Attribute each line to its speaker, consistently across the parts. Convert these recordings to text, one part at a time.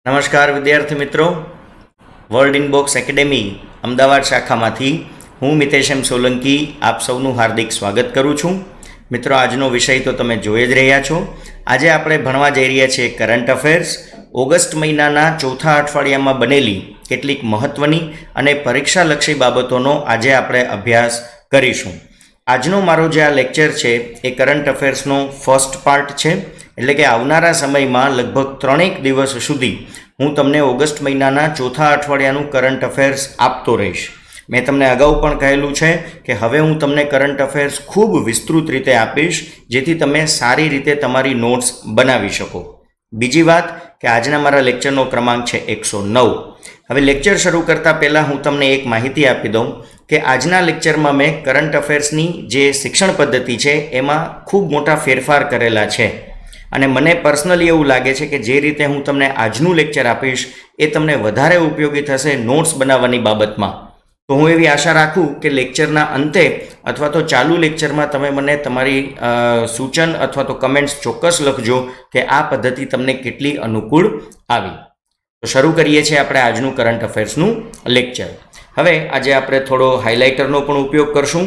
Speaker 1: નમસ્કાર વિદ્યાર્થી મિત્રો, વર્લ્ડ ઇનબોક્સ એકેડેમી અમદાવાદ શાખામાંથી હું મિતેશ એમ સોલંકી આપ સૌનું હાર્દિક સ્વાગત કરું છું. મિત્રો, આજનો વિષય તો તમે જોઈ જ રહ્યા છો. આજે આપણે ભણવા જઈ રહ્યા છીએ કરંટ અફેર્સ. ઓગસ્ટ મહિનાના ચોથા અઠવાડિયામાં બનેલી કેટલીક મહત્ત્વની અને પરીક્ષાલક્ષી બાબતોનો આજે આપણે અભ્યાસ કરીશું. આજનો મારો જે આ લેક્ચર છે એ કરંટ અફેર્સનો ફર્સ્ટ પાર્ટ છે, એટલે કે આવનારા સમયમાં લગભગ 3 દિવસ સુધી હું તમને ઓગસ્ટ મહિનાના ચોથા અઠવાડિયાનું કરંટ અફેર્સ આપતો રહીશ. મેં તમને અગાઉ પણ કહેલું છે કે હવે હું તમને કરંટ અફેર્સ ખૂબ વિસ્તૃત રીતે આપીશ, જેથી તમે સારી રીતે તમારી નોટ્સ બનાવી શકો. બીજી વાત કે આજના મારા લેક્ચરનો ક્રમાંક છે 109. હવે લેક્ચર શરૂ કરતાં પહેલાં હું તમને એક માહિતી આપી દઉં કે આજના લેક્ચરમાં મેં કરંટ અફેર્સની જે શિક્ષણ પદ્ધતિ છે એમાં ખૂબ મોટા ફેરફાર કરેલા છે. અને મને પર્સનલી એવું લાગે છે કે જે રીતે હું તમને આજનું લેક્ચર આપીશ એ તમને વધારે ઉપયોગી થશે નોટ્સ બનાવવાની બાબતમાં. તો હું એવી આશા રાખું કે લેક્ચરના અંતે અથવા તો ચાલુ લેક્ચરમાં તમે મને તમારી સૂચન અથવા તો કમેન્ટ્સ ચોક્કસ લખજો કે આ પદ્ધતિ તમને કેટલી અનુકૂળ આવી. તો શરૂ કરીએ છીએ આપણે આજનું કરંટ અફેર્સનું લેક્ચર. હવે આજે આપણે થોડો હાઇલાઇટરનો પણ ઉપયોગ કરશું,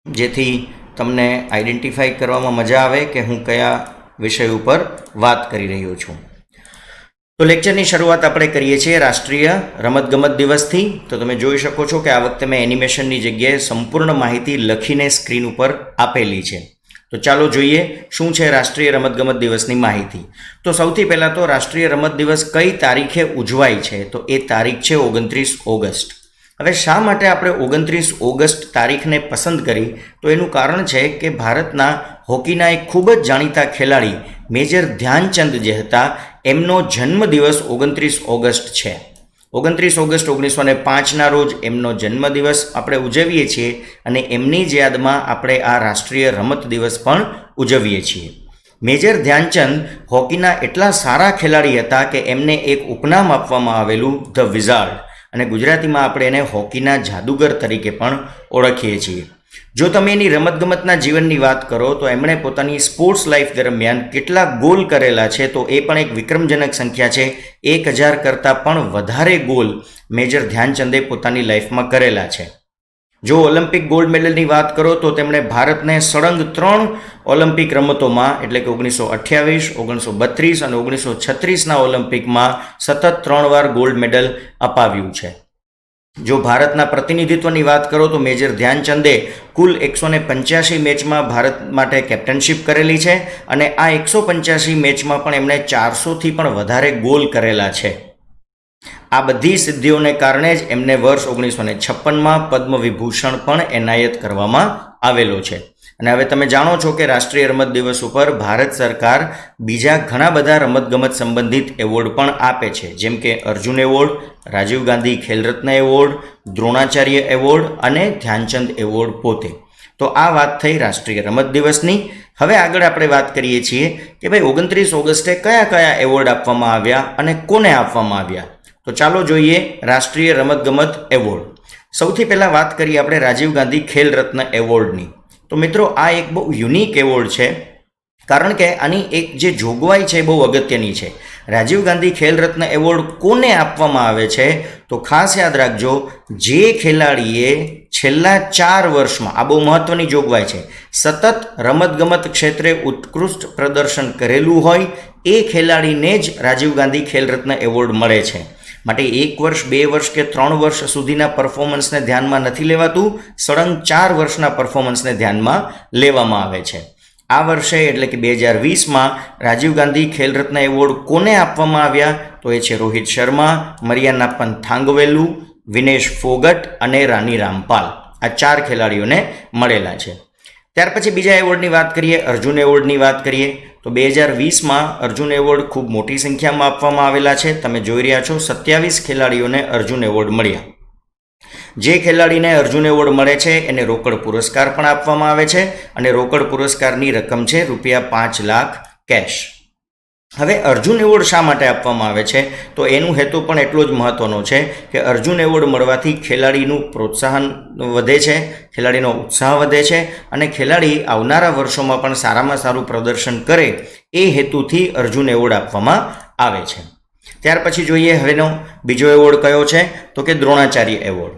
Speaker 1: જેથી તમને આઈડેન્ટિફાઈ કરવામાં મજા આવે કે હું કયા વિષય ઉપર વાત કરી રહ્યો છું. તો લેક્ચરની શરૂઆત આપણે કરીએ છીએ રાષ્ટ્રીય રમતગમત દિવસથી. તો તમે જોઈ શકો છો કે આ વખતે મેં એનિમેશનની જગ્યાએ સંપૂર્ણ માહિતી લખીને સ્ક્રીન ઉપર આપેલી છે. તો ચાલો જોઈએ શું છે રાષ્ટ્રીય રમતગમત દિવસની માહિતી. તો સૌથી પહેલાં તો રાષ્ટ્રીય રમત દિવસ કઈ તારીખે ઉજવાય છે, તો એ તારીખ છે 29 ઓગસ્ટ. હવે શા માટે આપણે 29 ઓગસ્ટ તારીખને પસંદ કરી, તો એનું કારણ છે કે ભારતના હોકીના એક ખૂબ જ જાણીતા ખેલાડી મેજર ધ્યાનચંદ જે હતા એમનો જન્મદિવસ 29 ઓગસ્ટ છે. 29 ઓગસ્ટ 1905ના રોજ એમનો જન્મદિવસ આપણે ઉજવીએ છીએ અને એમની જ યાદમાં આપણે આ રાષ્ટ્રીય રમત દિવસ પણ ઉજવીએ છીએ. મેજર ધ્યાનચંદ હોકીના એટલા સારા ખેલાડી હતા કે એમને એક ઉપનામ આપવામાં આવેલું ધ વિઝાર્ડ, અને ગુજરાતીમાં આપણે એને હોકીના જાદુગર તરીકે પણ ઓળખીએ છીએ. જો તમે એની રમતગમતના જીવનની વાત કરો તો એમણે પોતાની સ્પોર્ટ્સ લાઈફ દરમિયાન કેટલા ગોલ કરેલા છે, તો એ પણ એક વિક્રમજનક સંખ્યા છે. 1000 કરતાં પણ વધારે ગોલ મેજર ધ્યાનચંદે પોતાની લાઈફમાં કરેલા છે. જો ઓલિમ્પિક ગોલ્ડ મેડલની વાત કરો તો તેમણે ભારતને સળંગ 3 ઓલિમ્પિક રમતોમાં, એટલે કે 1928, 1932 અને 1936ના ઓલિમ્પિકમાં સતત 3 વાર ગોલ્ડ મેડલ અપાવ્યું છે. જો ભારતના પ્રતિનિધિત્વની વાત કરો તો મેજર ધ્યાનચંદે કુલ 185 મેચમાં ભારત માટે કેપ્ટનશીપ કરેલી છે, અને આ 185 મેચમાં પણ એમણે 400થી પણ વધારે ગોલ કરેલા છે. આ બધી સિદ્ધિઓને કારણે જ એમને વર્ષ 1956માં પદ્મ વિભૂષણ પણ એનાયત કરવામાં આવેલો છે. અને હવે તમે જાણો છો કે રાષ્ટ્રીય રમત દિવસ ઉપર ભારત સરકાર બીજા ઘણા બધા રમતગમત સંબંધિત એવોર્ડ પણ આપે છે, જેમ કે Arjun award, Rajiv Gandhi Khel Ratna award, Dronacharya award અને ધ્યાનચંદ એવોર્ડ પોતે. તો આ વાત થઈ રાષ્ટ્રીય રમત દિવસની. હવે આગળ આપણે વાત કરીએ છીએ કે ભાઈ 29 ઓગસ્ટે કયા કયા એવોર્ડ આપવામાં આવ્યા અને કોને આપવામાં આવ્યા. તો ચાલો જોઈએ રાષ્ટ્રીય રમતગમત એવોર્ડ. સૌથી પહેલાં વાત કરીએ આપણે રાજીવ ગાંધી ખેલરત્ન એવોર્ડની. તો મિત્રો, આ એક બહુ યુનિક એવોર્ડ છે, કારણ કે આની એક જે જોગવાઈ છે એ બહુ અગત્યની છે. રાજીવ ગાંધી ખેલરત્ન એવોર્ડ કોને આપવામાં આવે છે, તો ખાસ યાદ રાખજો, જે ખેલાડીએ છેલ્લા 4 વર્ષમાં, આ બહુ મહત્ત્વની જોગવાઈ છે, સતત રમતગમત ક્ષેત્રે ઉત્કૃષ્ટ પ્રદર્શન કરેલું હોય એ ખેલાડીને જ રાજીવ ગાંધી ખેલરત્ન એવોર્ડ મળે છે. માટે 1 વર્ષ, 2 વર્ષ કે 3 વર્ષ સુધીના પરફોર્મન્સને ધ્યાનમાં નથી લેવાતું, સળંગ 4 વર્ષના પરફોર્મન્સને ધ્યાનમાં લેવામાં આવે છે. આ વર્ષે એટલે કે 2020માં રાજીવ ગાંધી ખેલરત્ન એવોર્ડ કોને આપવામાં આવ્યા, તો એ છે રોહિત શર્મા, મરિયાપ્પન થાંગવેલુ, વિનેશ ફોગટ અને રાની રામપાલ. આ 4 ખેલાડીઓને મળેલા છે. ત્યાર પછી બીજા એવોર્ડની વાત કરીએ, અર્જુન એવોર્ડની વાત કરીએ. તો 2020માં અર્જુન એવોર્ડ ખૂબ મોટી સંખ્યામાં આપવામાં આવેલા છે. તમે જોઈ રહ્યા છો 27 ખેલાડીઓને અર્જુન એવોર્ડ મળ્યા. જે ખેલાડીને અર્જુન એવોર્ડ મળે છે એને રોકડ પુરસ્કાર પણ આપવામાં આવે છે, અને રોકડ પુરસ્કારની રકમ છે ₹5 લાખ કેશ. હવે અર્જુન એવોર્ડ શા માટે આપવામાં આવે છે, તો એનું હેતુ પણ એટલો જ મહત્ત્વનો છે કે અર્જુન એવોર્ડ મળવાથી ખેલાડીનું પ્રોત્સાહન વધે છે, ખેલાડીનો ઉત્સાહ વધે છે, અને ખેલાડી આવનારા વર્ષોમાં પણ સારામાં સારું પ્રદર્શન કરે એ હેતુથી અર્જુન એવોર્ડ આપવામાં આવે છે. ત્યાર પછી જોઈએ હવેનો બીજો એવોર્ડ કયો છે તો કે દ્રોણાચાર્ય એવોર્ડ.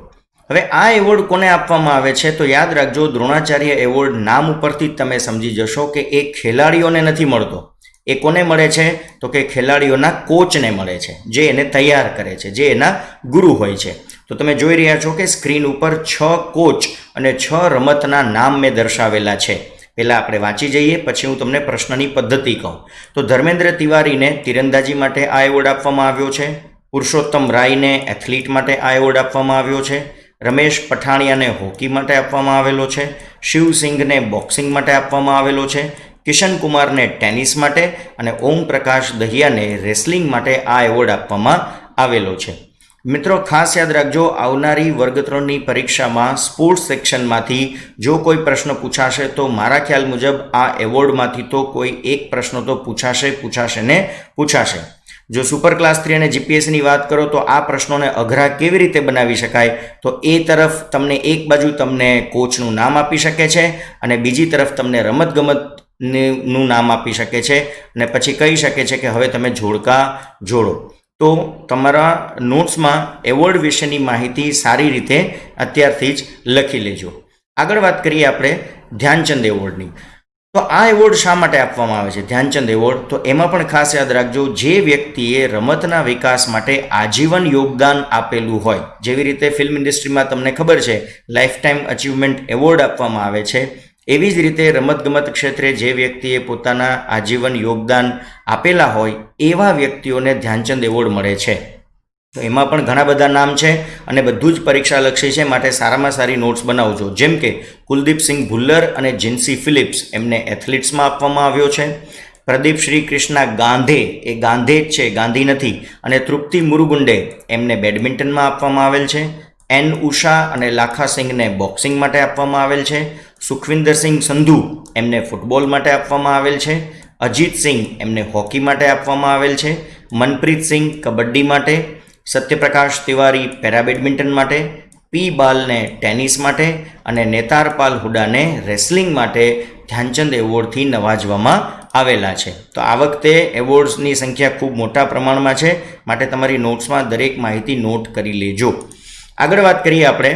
Speaker 1: હવે આ એવોર્ડ કોને આપવામાં આવે છે તો યાદ રાખજો, દ્રોણાચાર્ય એવોર્ડ નામ ઉપરથી જ તમે સમજી જશો કે એ ખેલાડીઓને નથી મળતો. એ કોને મળે છે તો કે ખેલાડીઓના કોચને મળે છે, જે એને તૈયાર કરે છે, જે એના ગુરુ હોય છે. તો તમે જોઈ રહ્યા છો કે સ્ક્રીન ઉપર 6 કોચ અને 6 રમતના નામ મેં દર્શાવેલા છે. પહેલાં આપણે વાંચી જઈએ, પછી હું તમને પ્રશ્નની પદ્ધતિ કહું. તો ધર્મેન્દ્ર તિવારીને તીરંદાજી માટે આ એવોર્ડ આપવામાં આવ્યો છે. પુરુષોત્તમ રાયને એથ્લીટ માટે આ એવોર્ડ આપવામાં આવ્યો છે. રમેશ પઠાણિયાને હોકી માટે આપવામાં આવેલો છે. શિવસિંઘને બોક્સિંગ માટે આપવામાં આવેલો છે. કિશન કુમારને ટેનિસ માટે અને ઓમ પ્રકાશ દહિયાને રેસલિંગ માટે આ એવોર્ડ આપવામાં આવેલો છે. મિત્રો ખાસ યાદ રાખજો, આવનારી વર્ગ 3ની પરીક્ષામાં સ્પોર્ટ્સ સેક્શનમાંથી જો કોઈ પ્રશ્ન પૂછાશે તો મારા ખ્યાલ મુજબ આ એવોર્ડમાંથી તો કોઈ એક પ્રશ્ન તો પૂછાશે. જો સુપર ક્લાસ 3 અને જીપીએસસીની વાત કરો તો આ પ્રશ્નોને અઘરા કેવી રીતે બનાવી શકાય તો એ તરફ તમને એક બાજુ તમને કોચનું નામ આપી શકે છે અને બીજી તરફ તમને રમતગમતનું નામ આપી શકે છે અને પછી કહી શકે છે કે હવે તમે જોડકા જોડો. તો તમારા નોટ્સમાં એવોર્ડ વિશેની માહિતી સારી રીતે અત્યારથી જ લખી લેજો. આગળ વાત કરીએ આપણે ધ્યાનચંદ એવોર્ડની. તો આ એવોર્ડ શા માટે આપવામાં આવે છે ધ્યાનચંદ એવોર્ડ? તો એમાં પણ ખાસ યાદ રાખજો, જે વ્યક્તિએ રમતના વિકાસ માટે આજીવન યોગદાન આપેલું હોય, જેવી રીતે ફિલ્મ ઇન્ડસ્ટ્રીમાં તમને ખબર છે લાઈફ ટાઈમ અચીવમેન્ટ એવોર્ડ આપવામાં આવે છે, એવી જ રીતે રમતગમત ક્ષેત્રે જે વ્યક્તિએ પોતાના આજીવન યોગદાન આપેલા હોય એવા વ્યક્તિઓને ધ્યાનચંદ એવોર્ડ મળે છે. તો એમાં પણ ઘણા બધા નામ છે અને બધું જ પરીક્ષાલક્ષી છે, માટે સારામાં સારી નોટ્સ બનાવજો. જેમ કે કુલદીપસિંહ ભુલ્લર અને જીન્સી ફિલિપ્સ એમને એથ્લીટ્સમાં આપવામાં આવ્યો છે. પ્રદીપ શ્રી કૃષ્ણા ગાંધે, એ ગાંધે જ છે, ગાંધી નથી, અને તૃપ્તિ મુરુગુંડે એમને બેડમિન્ટનમાં આપવામાં આવેલ છે. એન ઉષા અને લાખા સિંઘને બોક્સિંગ માટે આપવામાં આવેલ છે. સુખવિન્દરસિંહ સંધુ એમને ફૂટબોલ માટે આપવામાં આવેલ છે. અજીત સિંહ એમને હોકી માટે આપવામાં આવેલ છે. મનપ્રીત સિંહ કબડ્ડી માટે. સત્યપ્રકાશ તિવારી પેરા બેડમિન્ટન માટે. પી બાલને ટેનિસ માટે અને નેતારપાલ હુડાને રેસલિંગ માટે ધ્યાનચંદ એવોર્ડથી નવાજવામાં આવેલા છે. તો આ વખતે એવોર્ડ્સની સંખ્યા ખૂબ મોટા પ્રમાણમાં છે, માટે તમારી નોટ્સમાં દરેક માહિતી નોટ કરી લેજો. આગળ વાત કરીએ આપણે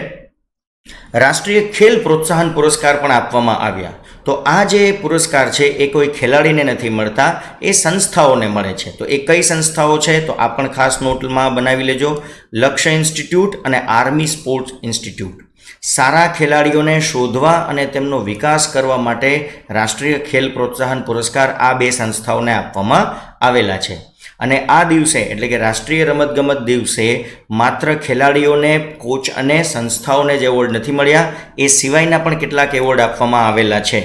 Speaker 1: રાષ્ટ્રીય ખેલ પ્રોત્સાહન પુરસ્કાર પણ આપવામાં આવ્યા. તો આ જે પુરસ્કાર છે એ કોઈ ખેલાડીને નથી મળતા, એ સંસ્થાઓને મળે છે. તો એ કઈ સંસ્થાઓ છે તો આ પણ ખાસ નોટમાં બનાવી લેજો. લક્ષ્ય ઇન્સ્ટિટ્યૂટ અને આર્મી સ્પોર્ટ્સ ઇન્સ્ટિટ્યૂટ. સારા ખેલાડીઓને શોધવા અને તેમનો વિકાસ કરવા માટે રાષ્ટ્રીય ખેલ પ્રોત્સાહન પુરસ્કાર આ બે સંસ્થાઓને આપવામાં આવેલા છે. અને આ દિવસે એટલે કે રાષ્ટ્રીય રમતગમત દિવસે માત્ર ખેલાડીઓને, કોચ અને સંસ્થાઓને જ એવોર્ડ નથી મળ્યા, એ સિવાયના પણ કેટલાક એવોર્ડ આપવામાં આવેલા છે.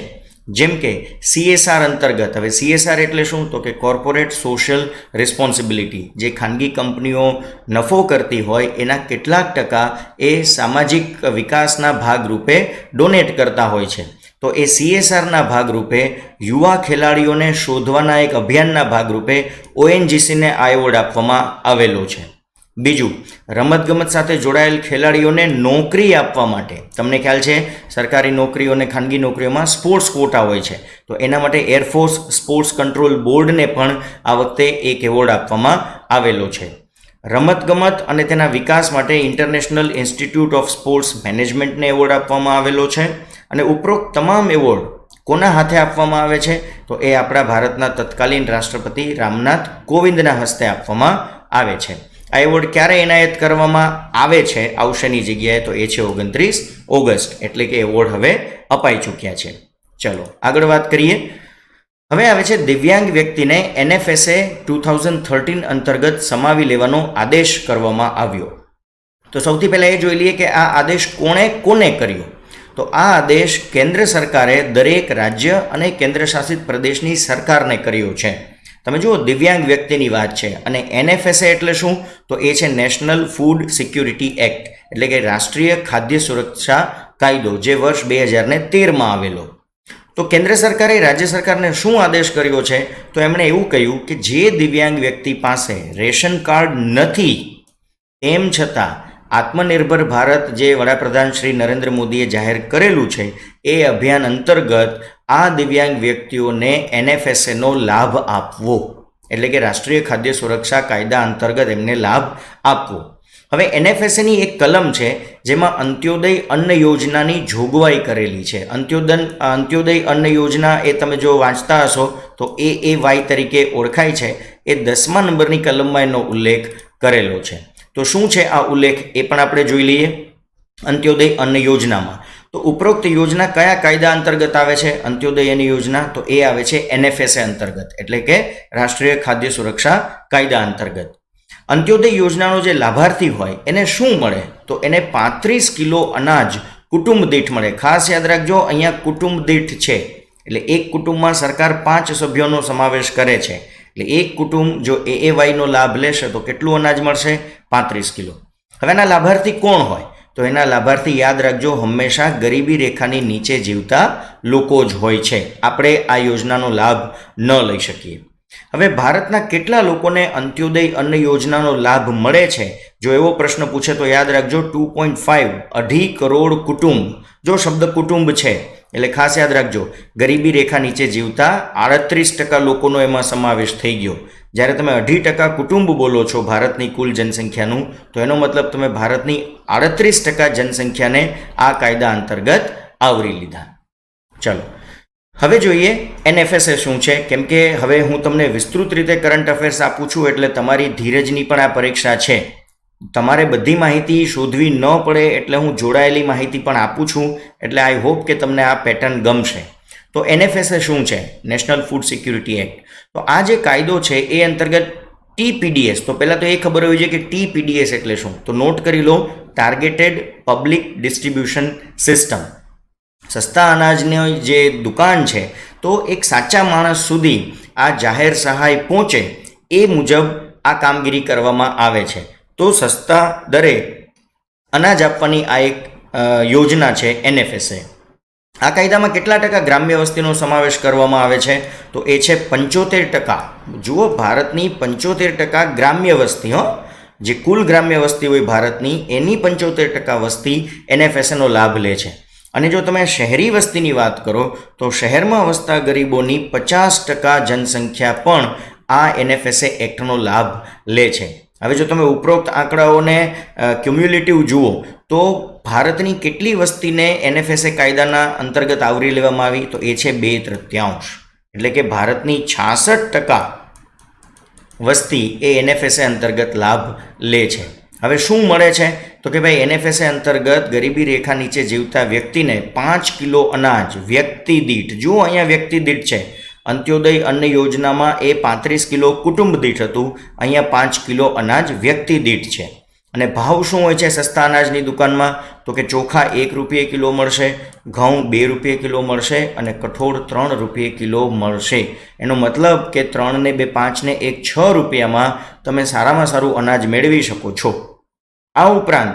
Speaker 1: જેમ કે CSR અંતર્ગત, હવે CSR એટલે શું તો કે કોર્પોરેટ સોશિયલ રિસ્પોન્સિબિલિટી, જે ખાનગી કંપનીઓ નફો કરતી હોય એના કેટલાક ટકા એ સામાજિક વિકાસના ભાગરૂપે ડોનેટ કરતા હોય છે. તો એ CSRના ભાગરૂપે યુવા ખેલાડીઓને શોધવાના એક અભિયાનના ભાગરૂપે ONGCને આ એવોર્ડ આપવામાં આવેલો છે. બીજું, રમતગમત સાથે જોડાયેલ ખેલાડીઓને નોકરી આપવા માટે, તમને ખ્યાલ છે સરકારી નોકરીઓ અને ખાનગી નોકરીઓમાં સ્પોર્ટ્સ કોટા હોય છે, તો એના માટે એરફોર્સ સ્પોર્ટ્સ કંટ્રોલ બોર્ડને પણ આ વખતે એક એવોર્ડ આપવામાં આવેલો છે. રમતગમત અને તેના વિકાસ માટે ઇન્ટરનેશનલ ઇન્સ્ટિટ્યૂટ ઓફ સ્પોર્ટ્સ મેનેજમેન્ટને એવોર્ડ આપવામાં આવેલો છે. અને ઉપરોક્ત તમામ એવોર્ડ કોના હાથે આપવામાં આવે છે તો એ આપણા ભારતના તત્કાલીન રાષ્ટ્રપતિ રામનાથ કોવિંદના હસ્તે આપવામાં આવે છે. આ એવોર્ડ ક્યારે એનાયત કરવામાં આવે છે, આવશેની જગ્યાએ, તો એ છે 29 ઓગસ્ટ, એટલે કે એવોર્ડ હવે અપાઈ ચૂક્યા છે. ચલો આગળ વાત કરીએ. હવે આવે છે દિવ્યાંગ વ્યક્તિને NFSA 2013 અંતર્ગત સમાવી લેવાનો આદેશ કરવામાં આવ્યો. તો સૌથી પહેલાં એ જોઈ લઈએ કે આ આદેશ કોને કર્યો. તો આ આદેશ કેન્દ્ર સરકારે દરેક રાજ્ય અને કેન્દ્રશાસિત પ્રદેશની સરકારને કર્યો છે. તમે જુઓ, દિવ્યાંગ વ્યક્તિની વાત છે અને NFSA એટલે શું તો એ છે નેશનલ ફૂડ સિક્યુરિટી એક્ટ, એટલે કે રાષ્ટ્રીય ખાદ્ય સુરક્ષા કાયદો, જે વર્ષ 2013માં આવેલો. તો કેન્દ્ર સરકારે રાજ્ય સરકારને શું આદેશ કર્યો છે તો એમણે એવું કહ્યું કે જે દિવ્યાંગ વ્યક્તિ પાસે રેશન કાર્ડ નથી, તેમ છતાં આત્મનિર્ભર ભારત જે વડાપ્રધાન શ્રી નરેન્દ્ર મોદીએ જાહેર કરેલું છે એ અભિયાન અંતર્ગત આ દિવ્યાંગ વ્યક્તિઓને NFSAનો લાભ આપવો. એટલે કે રાષ્ટ્રીય ખાદ્ય સુરક્ષા કાયદા અંતર્ગત એમને લાભ આપવો. હવે NFSAની એક કલમ છે જેમાં અંત્યોદય અન્ન યોજનાની જોગવાઈ કરેલી છે. અંત્યોદય અન્ન યોજના એ તમે જો વાંચતા હશો તો AAY તરીકે ઓળખાય છે. એ 10મા નંબરની કલમમાં એનો ઉલ્લેખ કરેલો છે. તો શું છે આ ઉલ્લેખ એ પણ આપણે જોઈ લઈએ. અંત્યોદય અન્ન યોજનામાં તો ઉપરોક્ત યોજના કયા કાયદા અંતર્ગત આવે છે? અંત્યોદય અન્ન યોજના તો એ આવે છે NFSA અંતર્ગત, એટલે કે રાષ્ટ્રીય ખાદ્ય સુરક્ષા કાયદા અંતર્ગત. અંત્યોદય યોજનાનો જે લાભાર્થી હોય એને શું મળે? તો એને 35 કિલો અનાજ કુટુંબ દીઠ મળે. ખાસ યાદ રાખજો, અહીંયા કુટુંબ દીઠ છે, એટલે એક કુટુંબમાં સરકાર 5 સભ્યોનો સમાવેશ કરે છે. એટલે એક કુટુંબ જો AAYનો લાભ લેશે તો કેટલું અનાજ મળશે? 35 કિલો. હવે એના લાભાર્થી કોણ હોય? તો એના લાભાર્થી યાદ રાખજો, હંમેશા ગરીબી રેખાની નીચે જીવતા લોકો જ હોય છે. આપણે આ યોજનાનો લાભ ન લઈ શકીએ. હવે ભારતના કેટલા લોકોને અંત્યોદય અન્ન યોજનાનો લાભ મળે છે? જો એવો પ્રશ્ન પૂછે તો યાદ રાખજો 2.5 અઢી કરોડ કુટુંબ. જો શબ્દ કુટુંબ છે એટલે ખાસ યાદ રાખજો, ગરીબી રેખા નીચે જીવતા 38% લોકોનો એમાં સમાવેશ થઈ ગયો. જ્યારે તમે 2.5% કુટુંબ બોલો છો ભારતની કુલ જનસંખ્યાનું, તો એનો મતલબ તમે ભારતની 38% જનસંખ્યાને આ કાયદા અંતર્ગત આવરી લીધા. ચલો હવે જોઈએ NFSA શું છે. કેમ કે હવે હું તમને વિસ્તૃત રીતે કરંટ અફેર્સ આપું છું એટલે તમારી ધીરજની પણ આ પરીક્ષા છે. તમારે બધી માહિતી શોધવી ન પડે એટલે હું જોડાયેલી માહિતી પણ આપું છું. એટલે આઈ હોપ કે તમને આ પેટર્ન ગમશે. તો NFSA શું છે? National food security act. તો આ જે કાયદો છે એ અંતર્ગત TPDS, તો પહેલાં તો એ ખબર હોવી જોઈએ કે TPDS એટલે શું. તો નોટ કરી લો, ટાર્ગેટેડ પબ્લિક ડિસ્ટ્રીબ્યુશન સિસ્ટમ. સસ્તા અનાજની જે દુકાન છે તો એક સાચા માણસ સુધી આ જાહેર સહાય પહોંચે એ મુજબ આ કામગીરી કરવામાં આવે છે. તો સસ્તા દરે અનાજ આપવાની આ એક યોજના છે NFSA. આ કાયદામાં કેટલા ટકા ગ્રામ્ય વસ્તીનો સમાવેશ કરવામાં આવે છે? તો એ છે 75%. જુઓ, ભારતની 75% ગ્રામ્ય વસ્તી, જે કુલ ગ્રામ્ય વસ્તી હોય ભારતની એની 75% વસ્તી NFSAનો લાભ લે છે. અને જો તમે શહેરી વસ્તીની વાત કરો તો શહેરમાં વસતા ગરીબોની 50% જનસંખ્યા પણ આ NFSA એક્ટનો લાભ લે છે. હવે જો તમે ઉપરોક્ત આંકડાઓને ક્યુમ્યુલેટિવ જુઓ તો ભારતની કેટલી વસ્તીને NFSA કાયદાના અંતર્ગત આવરી લેવામાં આવી? તો એ છે 2/3. એટલે કે ભારતની 66% વસ્તી એ NFSA અંતર્ગત લાભ લે છે. હવે શું મળે છે? તો કે ભાઈ NFSA અંતર્ગત ગરીબી રેખા નીચે જીવતા વ્યક્તિને 5 કિલો અનાજ વ્યક્તિ દીઠ, જુઓ અહીંયા વ્યક્તિ દીઠ છે, અંત્યોદય અન્ન યોજનામાં એ 35 કિલો કુટુંબ દીઠ હતું, અહીંયા 5 કિલો અનાજ વ્યક્તિ દીઠ છે. અને ભાવ શું હોય છે સસ્તા અનાજની દુકાનમાં? તો કે ચોખા 1 રૂપિયે કિલો મળશે, ઘઉં 2 રૂપિયે કિલો મળશે અને કઠોળ 3 રૂપિયે કિલો મળશે. એનો મતલબ કે 3 ને 2 5 ને 1 6 રૂપિયામાં તમે સારામાં સારું અનાજ મેળવી શકો છો. આ ઉપરાંત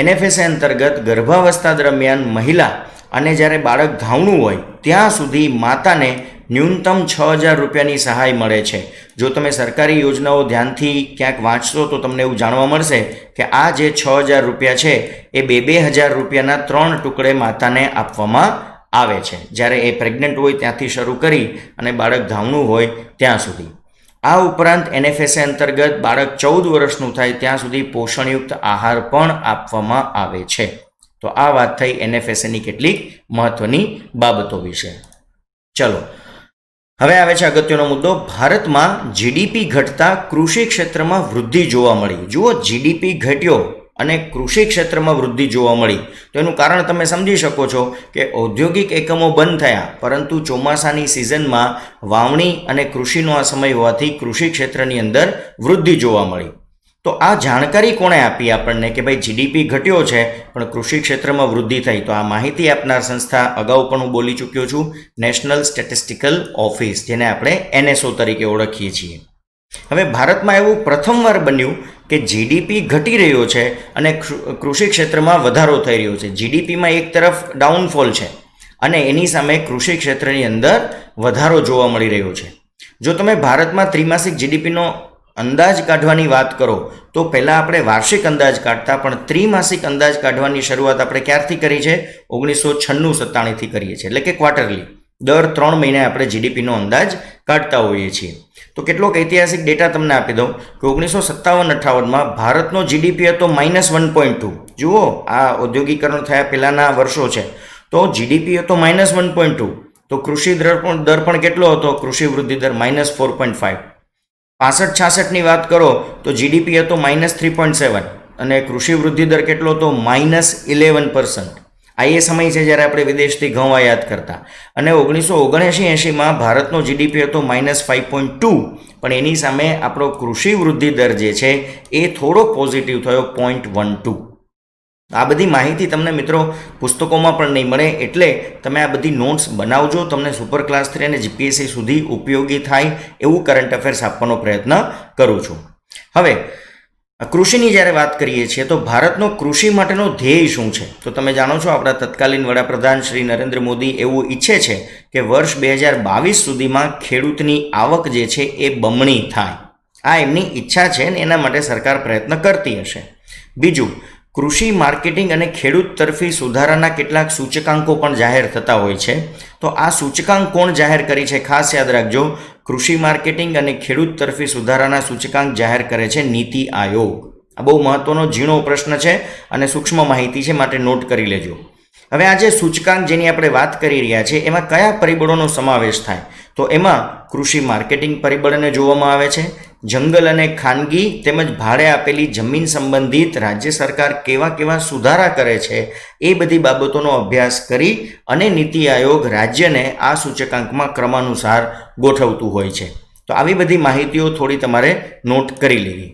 Speaker 1: NFSA અંતર્ગત ગર્ભાવસ્થા દરમિયાન મહિલા અને જ્યારે બાળક ધાવણું હોય ત્યાં સુધી માતાને ન્યૂનતમ 6,000 રૂપિયાની સહાય મળે છે. જો તમે સરકારી યોજનાઓ ધ્યાનથી ક્યાંક વાંચશો તો તમને એવું જાણવા મળશે કે આ જે 6,000 રૂપિયા છે એ 2,000 રૂપિયાના 3 ટુકડે માતાને આપવામાં આવે છે, જ્યારે એ પ્રેગ્નન્ટ હોય ત્યાંથી શરૂ કરી અને બાળક ધાવણું હોય ત્યાં સુધી. આ ઉપરાંત NFSA અંતર્ગત બાળક 14 વર્ષનું થાય ત્યાં સુધી પોષણયુક્ત આહાર પણ આપવામાં આવે છે. તો આ વાત થઈ NFSAની કેટલીક મહત્વની બાબતો વિશે. ચલો હવે આવે છે અગત્યનો મુદ્દો. ભારતમાં GDP ઘટતા કૃષિ ક્ષેત્રમાં વૃદ્ધિ જોવા મળી. જુઓ, GDP ઘટ્યો અને કૃષિ ક્ષેત્રમાં વૃદ્ધિ જોવા મળી તો એનું કારણ તમે સમજી શકો છો કે ઔદ્યોગિક એકમો બંધ થયા, પરંતુ ચોમાસાની સિઝનમાં વાવણી અને કૃષિનો આ સમય હોવાથી કૃષિ ક્ષેત્રની અંદર વૃદ્ધિ જોવા મળી. તો આ જાણકારી કોણે આપી આપણને કે ભાઈ GDP ઘટ્યો છે પણ કૃષિ ક્ષેત્રમાં વૃદ્ધિ થઈ? તો આ માહિતી આપનાર સંસ્થા અગાઉ પણ હું બોલી ચૂક્યો છું, નેશનલ સ્ટેટિસ્ટિકલ ઓફિસ, જેને આપણે NSO તરીકે ઓળખીએ છીએ. હવે ભારતમાં એવું પ્રથમવાર બન્યું કે GDP ઘટી રહ્યો છે અને કૃષિ ક્ષેત્રમાં વધારો થઈ રહ્યો છે. GDPમાં એક તરફ ડાઉનફોલ છે અને એની સામે કૃષિ ક્ષેત્રની અંદર વધારો જોવા મળી રહ્યો છે. જો તમે ભારતમાં ત્રિમાસિક GDPનો અંદાજ કાઢવાની વાત કરો તો પહેલાં આપણે વાર્ષિક અંદાજ કાઢતા, પણ ત્રિમાસિક અંદાજ કાઢવાની શરૂઆત આપણે ક્યારથી કરી છે? 1996-97થી કરીએ છીએ, એટલે કે ક્વાર્ટરલી. દર 3 મહિને આપણે GDPનો અંદાજ કાઢતા હોઈએ છીએ. તો કેટલોક ઐતિહાસિક ડેટા તમને આપી દઉં કે 1957-58માં ભારતનો જીડીપી હતો -1.2. જુઓ, આ ઔદ્યોગિકરણ થયા પહેલાંના વર્ષો છે. તો જીડીપી હતો -1.2. તો કૃષિ દર પણ કેટલો હતો? કૃષિ વૃદ્ધિ દર -4.5. 65-66ની વાત કરો તો જીડીપી હતો -3.7 અને કૃષિ વૃદ્ધિ દર કેટલો હતો? -11%. આ એ સમય છે જ્યારે આપણે વિદેશથી ઘઉં આયાત કરતા. અને 1979-80માં ભારતનો જીડીપી હતો -5.2, પણ એની સામે આપણો કૃષિ વૃદ્ધિ દર જે છે એ થોડો પોઝિટિવ થયો 0.12. આ બધી માહિતી તમને મિત્રો પુસ્તકોમાં પણ નહીં મળે, એટલે તમે આ બધી નોટ્સ બનાવજો. તમને સુપર ક્લાસ 3 અને જીપીએસસી સુધી ઉપયોગી થાય એવું કરંટ અફેર્સ આપવાનો પ્રયત્ન કરું છું. હવે કૃષિની જ્યારે વાત કરીએ છીએ તો ભારતનો કૃષિ માટેનો ધ્યેય શું છે? તો તમે જાણો છો આપણા તત્કાલીન વડાપ્રધાન શ્રી નરેન્દ્ર મોદી એવું ઈચ્છે છે કે વર્ષ 2022 સુધીમાં ખેડૂતની આવક જે છે એ બમણી થાય. આ એમની ઈચ્છા છે અને એના માટે સરકાર પ્રયત્ન કરતી હશે. બીજું, કૃષિ માર્કેટિંગ અને ખેડૂત તરફી સુધારાના કેટલાક સૂચકાંકો પણ જાહેર થતા હોય છે. તો આ સૂચકાંક કોણ જાહેર કરી છે? ખાસ યાદ રાખજો, કૃષિ માર્કેટિંગ અને ખેડૂત તરફી સુધારાના સૂચકાંક જાહેર કરે છે નીતિ આયોગ. આ બહુ મહત્વનો ઝીણો પ્રશ્ન છે અને સૂક્ષ્મ માહિતી છે, માટે નોટ કરી લેજો. હવે આ જે સૂચકાંક જેની આપણે વાત કરી રહ્યા છીએ એમાં કયા પરિબળોનો સમાવેશ થાય? તો એમાં કૃષિ માર્કેટિંગ પરિબળને જોવામાં આવે છે. જંગલ અને ખાનગી તેમજ ભાડે આપેલી જમીન સંબંધિત રાજ્ય સરકાર કેવા સુધારા કરે છે એ બધી બાબતોનો અભ્યાસ કરી અને નીતિ આયોગ રાજ્યને આ સૂચકાંકમાં ક્રમાનુસાર ગોઠવતું હોય છે. તો આવી બધી માહિતીઓ થોડી તમારે નોટ કરી લેવી.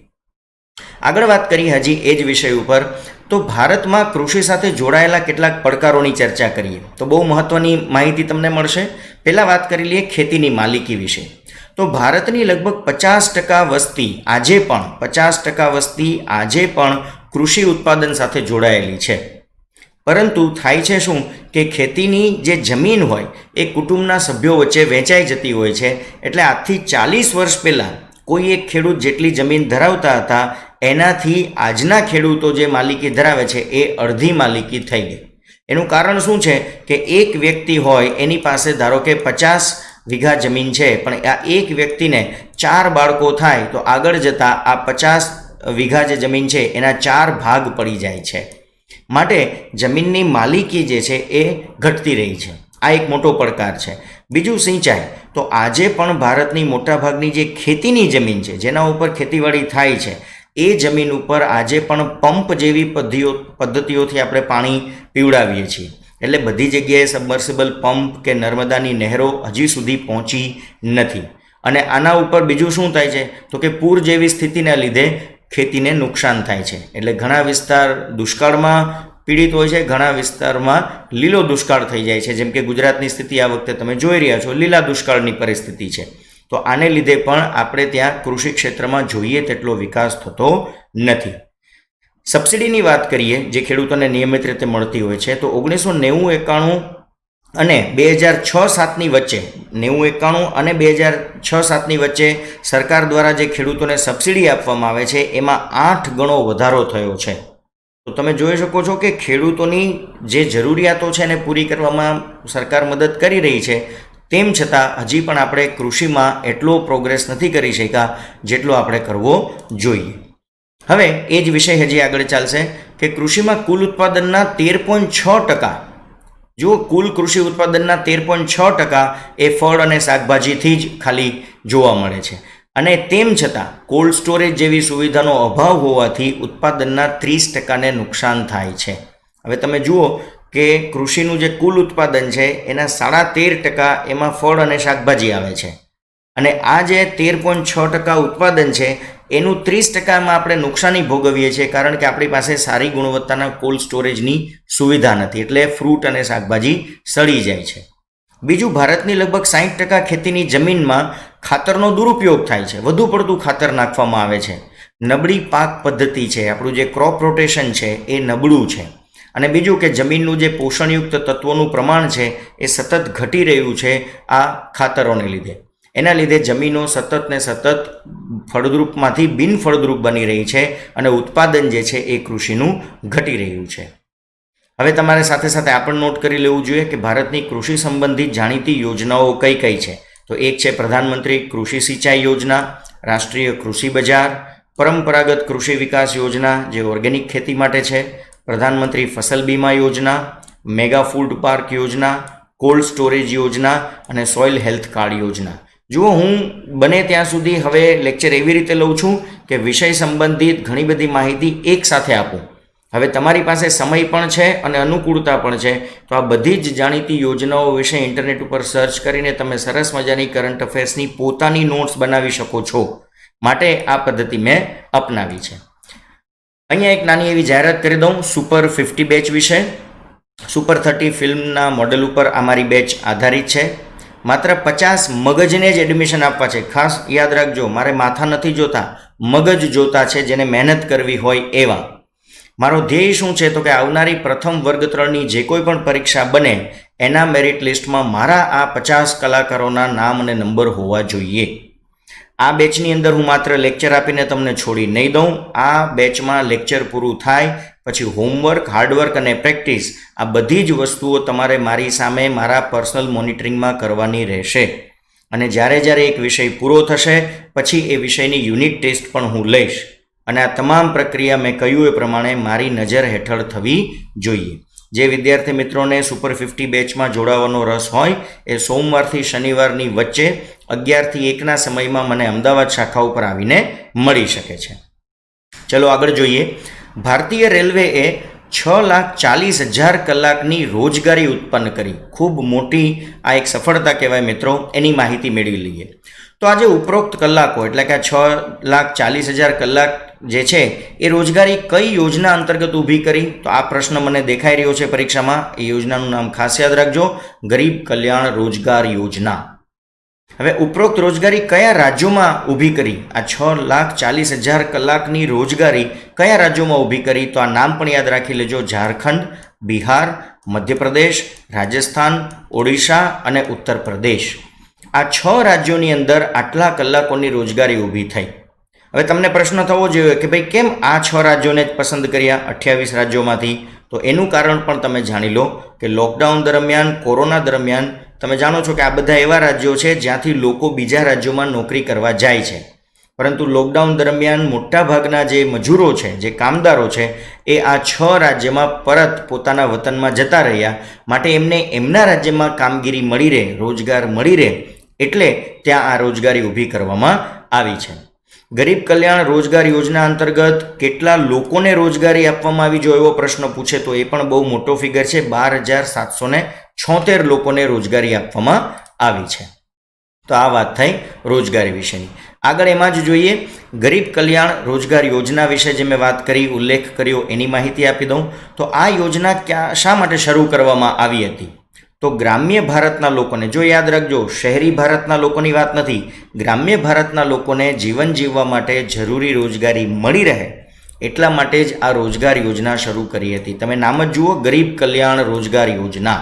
Speaker 1: આગળ વાત કરી હજી એ જ વિષય ઉપર, તો ભારતમાં કૃષિ સાથે જોડાયેલા કેટલાક પડકારોની ચર્ચા કરીએ તો બહુ મહત્વની માહિતી તમને મળશે. પહેલાં વાત કરી લઈએ ખેતીની માલિકી વિશે. તો ભારતની લગભગ 50% વસ્તી આજે પણ કૃષિ ઉત્પાદન સાથે જોડાયેલી છે. પરંતુ થાય છે શું કે ખેતીની જે જમીન હોય એ કુટુંબના સભ્યો વચ્ચે વહેંચાઈ જતી હોય છે. એટલે આજથી 40 વર્ષ પહેલાં કોઈ એક ખેડૂત જેટલી જમીન ધરાવતા હતા એનાથી આજના ખેડૂતો જે માલિકી ધરાવે છે એ અડધી માલિકી થઈ ગઈ. એનું કારણ શું છે કે એક વ્યક્તિ હોય એની પાસે ધારો કે 50 વીઘા જમીન છે, પણ આ એક વ્યક્તિને 4 બાળકો થાય તો આગળ જતાં આ 50 વીઘા જે જમીન છે એના 4 ભાગ પડી જાય છે. માટે જમીનની માલિકી જે છે એ ઘટતી રહી છે. આ એક મોટો પડકાર છે. બીજું, સિંચાઈ. તો આજે પણ ભારતની મોટાભાગની જે ખેતીની જમીન છે જેના ઉપર ખેતીવાડી થાય છે એ જમીન ઉપર આજે પણ પંપ જેવી પદ્ધતિઓથી આપણે પાણી પીવડાવીએ છીએ. એટલે બધી જગ્યાએ સબમર્સિબલ પંપ કે નર્મદાની નહેરો હજી સુધી પહોંચી નથી. અને આના ઉપર બીજું શું થાય છે તો કે પૂર જેવી સ્થિતિના લીધે ખેતીને નુકસાન થાય છે. એટલે ઘણા વિસ્તાર દુષ્કાળમાં પીડિત હોય છે, ઘણા વિસ્તારમાં લીલો દુષ્કાળ થઈ જાય છે. જેમ કે ગુજરાતની સ્થિતિ આ વખતે તમે જોઈ રહ્યા છો, લીલા દુષ્કાળની પરિસ્થિતિ છે. તો આને લીધે પણ આપણે ત્યાં કૃષિ ક્ષેત્રમાં જોઈએ તેટલો વિકાસ થતો નથી. સબસિડીની વાત કરીએ જે ખેડૂતોને નિયમિત રીતે મળતી હોય છે, તો 1991 અને 2006-07ની વચ્ચે 1991 અને 2006-07ની વચ્ચે સરકાર દ્વારા જે ખેડૂતોને સબસિડી આપવામાં આવે છે એમાં 8 ગણો વધારો થયો છે. તો તમે જોઈ શકો છો કે ખેડૂતોની જે જરૂરિયાતો છે એને પૂરી કરવામાં સરકાર મદદ કરી રહી છે. તેમ છતાં હજી પણ આપણે કૃષિમાં એટલો પ્રોગ્રેસ નથી કરી શક્યા જેટલો આપણે કરવો જોઈએ. હવે એ જ વિષય હજી આગળ ચાલશે કે કૃષિમાં કુલ ઉત્પાદનના 13.6%, જો કુલ કૃષિ ઉત્પાદનના 13.6% એ ફળ અને શાકભાજીથી જ ખાલી જોવા મળે છે. અને તેમ છતાં કોલ્ડ સ્ટોરેજ જેવી સુવિધાનો અભાવ હોવાથી ઉત્પાદનના 30%ને નુકસાન થાય છે. હવે તમે જુઓ કે કૃષિનું જે કુલ ઉત્પાદન છે એના 13.5% એમાં ફળ અને શાકભાજી આવે છે. અને આ જે 13.6% ઉત્પાદન છે એનું 30%માં આપણે નુકસાની ભોગવીએ છીએ, કારણ કે આપણી પાસે સારી ગુણવત્તાના કોલ્ડ સ્ટોરેજની સુવિધા નથી. એટલે ફ્રૂટ અને શાકભાજી સડી જાય છે. બીજું, ભારતની લગભગ 60% ખેતીની જમીનમાં ખાતરનો દુરુપયોગ થાય છે. વધુ પડતું ખાતર નાખવામાં આવે છે. નબળી પાક પદ્ધતિ છે, આપણું જે ક્રોપ રોટેશન છે એ નબળું છે. અને બીજું કે જમીનનું જે પોષણયુક્ત તત્વોનું પ્રમાણ છે એ સતત ઘટી રહ્યું છે આ ખાતરોને લીધે. એના લીધે જમીનો સતત ને સતત ફળદ્રુપમાંથી બિનફળદ્રુપ બની રહી છે અને ઉત્પાદન જે છે એ કૃષિનું ઘટી રહ્યું છે. હવે તમારે સાથે સાથે આ પણ નોટ કરી લેવું જોઈએ કે ભારતની કૃષિ સંબંધિત જાણીતી યોજનાઓ કઈ કઈ છે. તો એક છે પ્રધાનમંત્રી કૃષિ સિંચાઈ યોજના, રાષ્ટ્રીય કૃષિ બજાર, પરંપરાગત કૃષિ વિકાસ યોજના જે ઓર્ગેનિક ખેતી માટે છે, પ્રધાનમંત્રી ફસલ Bima Yojana, mega food park યોજના, કોલ્ડ સ્ટોરેજ યોજના અને સોઇલ હેલ્થ કાર્ડ યોજના. જુઓ, હું બને ત્યાં સુધી હવે લેક્ચર એવી રીતે લઉં છું કે વિષય સંબંધિત ઘણી બધી માહિતી એક સાથે આપું. હવે તમારી પાસે સમય પણ છે અને અનુકૂળતા પણ છે, તો આ બધી જ જાણીતી યોજનાઓ વિશે ઇન્ટરનેટ ઉપર સર્ચ કરીને તમે સરસ મજાની કરંટ અફેર્સની પોતાની નોટ્સ બનાવી શકો છો. માટે આ પદ્ધતિ મેં અપનાવી છે. અહીંયા એક નાની એવી જાહેરાત કરી દઉં સુપર 50 બેચ વિશે. સુપર 30 ફિલ્મના મોડેલ ઉપર અમારી બેચ આધારિત છે. માત્ર 50 મગજને જ એડમિશન આપવા છે. ખાસ યાદ રાખજો, મારે માથા નથી જોતા, મગજ જોતા છે, જેને મહેનત કરવી હોય એવા. મારો ધ્યેય શું છે તો કે આવનારી પ્રથમ વર્ગ 3ની જે કોઈ પણ પરીક્ષા બને એના મેરિટ લિસ્ટમાં મારા આ 50 કલાકારોના નામ અને નંબર હોવા જોઈએ. આ બેચની અંદર હું માત્ર લેક્ચર આપીને તમને છોડી નહીં દઉં. આ બેચમાં લેક્ચર પૂરું થાય પછી હોમવર્ક, હાર્ડવર્ક અને પ્રેક્ટિસ આ બધી જ વસ્તુઓ તમારે મારી સામે મારા પર્સનલ મોનિટરિંગમાં કરવાની રહેશે. અને જ્યારે એક વિષય પૂરો થશે પછી એ વિષયની યુનિટ ટેસ્ટ પણ હું લઈશ. અને આ તમામ પ્રક્રિયા મેં કહ્યું એ પ્રમાણે મારી નજર હેઠળ થવી જોઈએ. જે વિદ્યાર્થી મિત્રોને સુપર 50 બેચમાં જોડાવાનો રસ હોય એ સોમવારથી શનિવારની વચ્ચે 11 થી 1ના સમયમાં મને અમદાવાદ શાખા ઉપર આવીને મળી શકે છે. ચલો આગળ જોઈએ. ભારતીય રેલવેએ 6,40,000 કલાકની રોજગારી ઉત્પન્ન કરી. ખૂબ મોટી આ એક સફળતા કહેવાય મિત્રો. એની માહિતી મેળવી લઈએ. તો આજે ઉપરોક્ત કલાકો એટલે કે 6,40,000 કલાક જે છે એ રોજગારી કઈ યોજના અંતર્ગત ઊભી કરી? તો આ પ્રશ્ન મને દેખાઈ રહ્યો છે પરીક્ષામાં. એ યોજનાનું નામ ખાસ યાદ રાખજો, ગરીબ કલ્યાણ રોજગાર યોજના. હવે ઉપરોક્ત રોજગારી કયા રાજ્યોમાં ઊભી કરી? આ 6,40,000 કલાકની રોજગારી કયા રાજ્યોમાં ઊભી કરી? તો આ નામ પણ યાદ રાખી લેજો: ઝારખંડ, બિહાર, મધ્યપ્રદેશ, રાજસ્થાન, ઓડિશા અને ઉત્તર પ્રદેશ. આ 6 રાજ્યોની અંદર આટલા કલાકોની રોજગારી ઊભી થઈ. હવે તમને પ્રશ્ન થવો જોઈએ કે ભાઈ કેમ આ 6 રાજ્યોને જ પસંદ કર્યા 28 રાજ્યોમાંથી? તો એનું કારણ પણ તમે જાણી લો કે લોકડાઉન દરમિયાન, કોરોના દરમિયાન તમે જાણો છો કે આ બધા એવા રાજ્યો છે જ્યાંથી લોકો બીજા રાજ્યોમાં નોકરી કરવા જાય છે. પરંતુ લોકડાઉન દરમિયાન મોટાભાગના જે મજૂરો છે, જે કામદારો છે, એ આ 6 રાજ્યમાં પરત પોતાના વતનમાં જતા રહ્યા. માટે એમને એમના રાજ્યમાં કામગીરી મળી રહે, રોજગાર મળી રહે, એટલે ત્યાં આ રોજગારી ઊભી કરવામાં આવી છે. ગરીબ કલ્યાણ રોજગાર યોજના અંતર્ગત કેટલા લોકોને રોજગારી આપવામાં આવી? જો એવો પ્રશ્ન પૂછે તો એ પણ બહુ મોટો ફિગર છે. 12,776 લોકોને રોજગારી આપવામાં આવી છે. તો આ વાત થઈ રોજગારી વિશેની. આગળ એમાં જ જોઈએ ગરીબ કલ્યાણ રોજગાર યોજના વિશે જે મેં વાત કરી, ઉલ્લેખ કર્યો, એની માહિતી આપી દઉં. તો આ યોજના શા માટે શરૂ કરવામાં આવી હતી? તો ગ્રામ્ય ભારતના લોકોને, જો યાદ રાખજો, શહેરી ભારતના લોકોની વાત નથી, ગ્રામ્ય ભારતના લોકોને જીવન જીવવા માટે જરૂરી રોજગારી મળી રહે એટલા માટે જ આ રોજગાર યોજના શરૂ કરી હતી. તમે નામ જ જુઓ, ગરીબ કલ્યાણ રોજગાર યોજના.